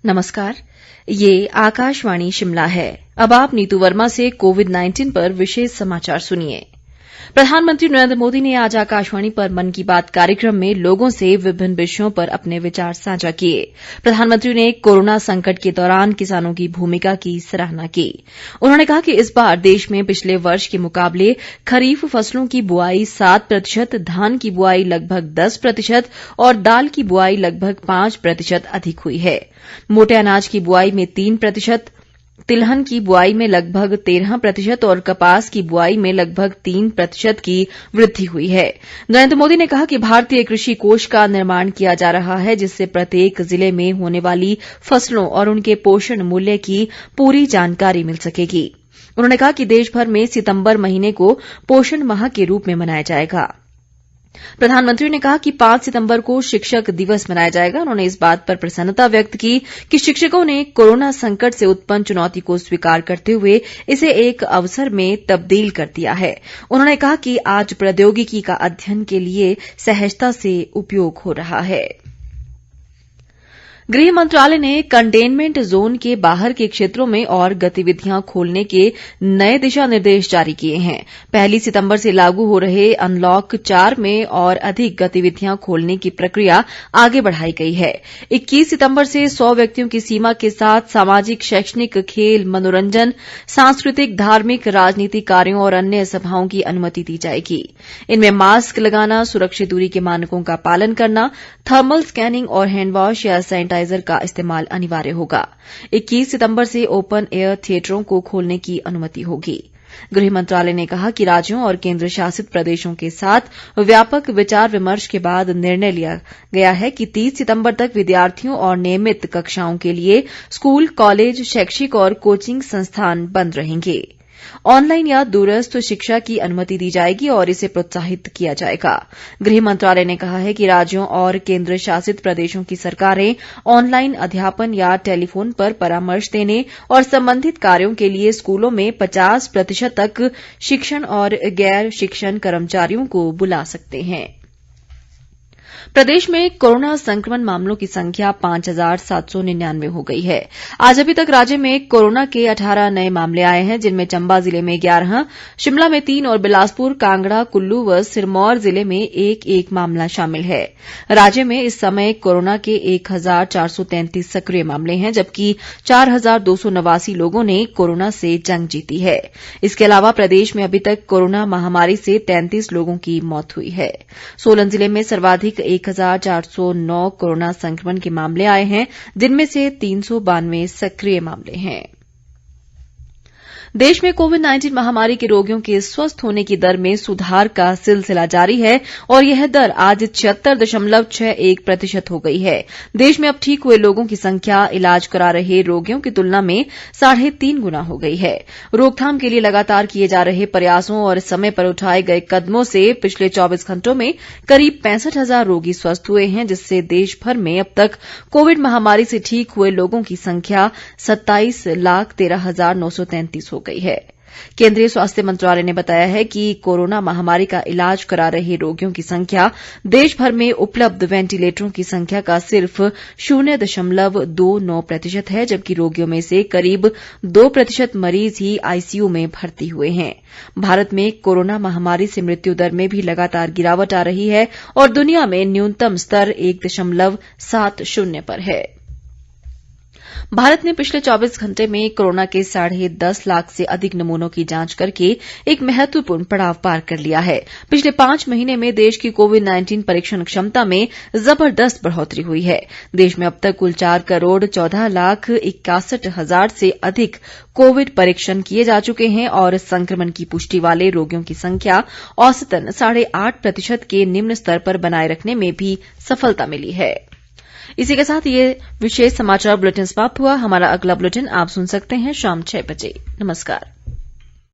नमस्कार, ये आकाशवाणी शिमला है। अब आप नीतू वर्मा से कोविड-19 पर विशेष समाचार सुनिए। प्रधानमंत्री नरेंद्र मोदी ने आज आकाशवाणी पर मन की बात कार्यक्रम में लोगों से विभिन्न विषयों पर अपने विचार साझा किए। प्रधानमंत्री ने कोरोना संकट के दौरान किसानों की भूमिका की सराहना की। उन्होंने कहा कि इस बार देश में पिछले वर्ष के मुकाबले खरीफ फसलों की बुआई 7%, धान की बुआई लगभग 10% और दाल की बुआई लगभग 5% अधिक हुई है। मोटे अनाज की बुआई में 3%, तिलहन की बुआई में लगभग 13% और कपास की बुआई में लगभग 3% की वृद्धि हुई है। नरेंद्र मोदी ने कहा कि भारतीय कृषि कोष का निर्माण किया जा रहा है, जिससे प्रत्येक जिले में होने वाली फसलों और उनके पोषण मूल्य की पूरी जानकारी मिल सकेगी। उन्होंने कहा कि देश भर में सितंबर महीने को पोषण माह के रूप में मनाया जाएगा। प्रधानमंत्री ने कहा कि 5 सितंबर को शिक्षक दिवस मनाया जाएगा। उन्होंने इस बात पर प्रसन्नता व्यक्त की कि शिक्षकों ने कोरोना संकट से उत्पन्न चुनौती को स्वीकार करते हुए इसे एक अवसर में तब्दील कर दिया है। उन्होंने कहा कि आज प्रौद्योगिकी का अध्ययन के लिए सहजता से उपयोग हो रहा है। गृह मंत्रालय ने कंटेनमेंट जोन के बाहर के क्षेत्रों में और गतिविधियां खोलने के नए दिशा निर्देश जारी किए हैं। 1 सितंबर से लागू हो रहे अनलॉक 4 में और अधिक गतिविधियां खोलने की प्रक्रिया आगे बढ़ाई गई है। 21 सितंबर से 100 व्यक्तियों की सीमा के साथ सामाजिक, शैक्षणिक, खेल, मनोरंजन, सांस्कृतिक, धार्मिक, राजनीतिक कार्यों और अन्य सभाओं की अनुमति दी जाएगी। इनमें मास्क लगाना, सुरक्षित दूरी के मानकों का पालन करना, थर्मल स्कैनिंग और हैंडवॉश या सैनिटाइजर का इस्तेमाल अनिवार्य होगा। 21 सितंबर से ओपन एयर थिएटरों को खोलने की अनुमति होगी। गृह मंत्रालय ने कहा कि राज्यों और केंद्र शासित प्रदेशों के साथ व्यापक विचार विमर्श के बाद निर्णय लिया गया है कि 30 सितंबर तक विद्यार्थियों और नियमित कक्षाओं के लिए स्कूल, कॉलेज, शैक्षिक और कोचिंग संस्थान बंद रहेंगे। ऑनलाइन या दूरस्थ शिक्षा की अनुमति दी जाएगी और इसे प्रोत्साहित किया जाएगा। गृह मंत्रालय ने कहा है कि राज्यों और केंद्र शासित प्रदेशों की सरकारें ऑनलाइन अध्यापन या टेलीफोन पर परामर्श देने और संबंधित कार्यों के लिए स्कूलों में 50% तक शिक्षण और गैर शिक्षण कर्मचारियों को बुला सकते हैं। प्रदेश में कोरोना संक्रमण मामलों की संख्या 5,799 हो गई है। आज अभी तक राज्य में कोरोना के 18 नए मामले आए हैं, जिनमें चंबा जिले में 11, शिमला में 3 और बिलासपुर, कांगड़ा, कुल्लू व सिरमौर जिले में एक मामला शामिल है। राज्य में इस समय कोरोना के 1,433 सक्रिय मामले हैं, जबकि 4,289 लोगों ने कोरोना से जंग जीती है। इसके अलावा प्रदेश में अभी तक कोरोना महामारी से 33 लोगों की मौत हुई है। सोलन जिले में सर्वाधिक 1,409 कोरोना संक्रमण के मामले आए हैं, जिनमें से 392 सक्रिय मामले हैं। देश में कोविड-19 महामारी के रोगियों के स्वस्थ होने की दर में सुधार का सिलसिला जारी है और यह दर आज 76.61% हो गई है। देश में अब ठीक हुए लोगों की संख्या इलाज करा रहे रोगियों की तुलना में 3.5 गुना हो गई है। रोकथाम के लिए लगातार किए जा रहे प्रयासों और समय पर उठाए गए कदमों से पिछले 24 घंटों में करीब 65,000 रोगी स्वस्थ हुए हैं, जिससे देश भर में अब तक कोविड महामारी से ठीक हुए लोगों की संख्या 27,13,933 हो गई है। केंद्रीय स्वास्थ्य मंत्रालय ने बताया है कि कोरोना महामारी का इलाज करा रहे रोगियों की संख्या देश भर में उपलब्ध वेंटिलेटरों की संख्या का सिर्फ 0.29% है, जबकि रोगियों में से करीब 2% मरीज ही आईसीयू में भर्ती हुए हैं। भारत में कोरोना महामारी से मृत्यु दर में भी लगातार गिरावट आ रही है और दुनिया में न्यूनतम स्तर 1.70 पर है। भारत ने पिछले 24 घंटे में कोरोना के 10.5 लाख से अधिक नमूनों की जांच करके एक महत्वपूर्ण पड़ाव पार कर लिया है। पिछले 5 महीने में देश की कोविड-19 परीक्षण क्षमता में जबरदस्त बढ़ोतरी हुई है। देश में अब तक कुल 4,14,61,000 से अधिक कोविड परीक्षण किए जा चुके हैं और संक्रमण की पुष्टि वाले रोगियों की संख्या औसतन 8.5% के निम्न स्तर पर बनाए रखने में भी सफलता मिली है। इसी के साथ ये विशेष समाचार बुलेटिन समाप्त हुआ। हमारा अगला बुलेटिन आप सुन सकते हैं शाम 6 बजे। नमस्कार।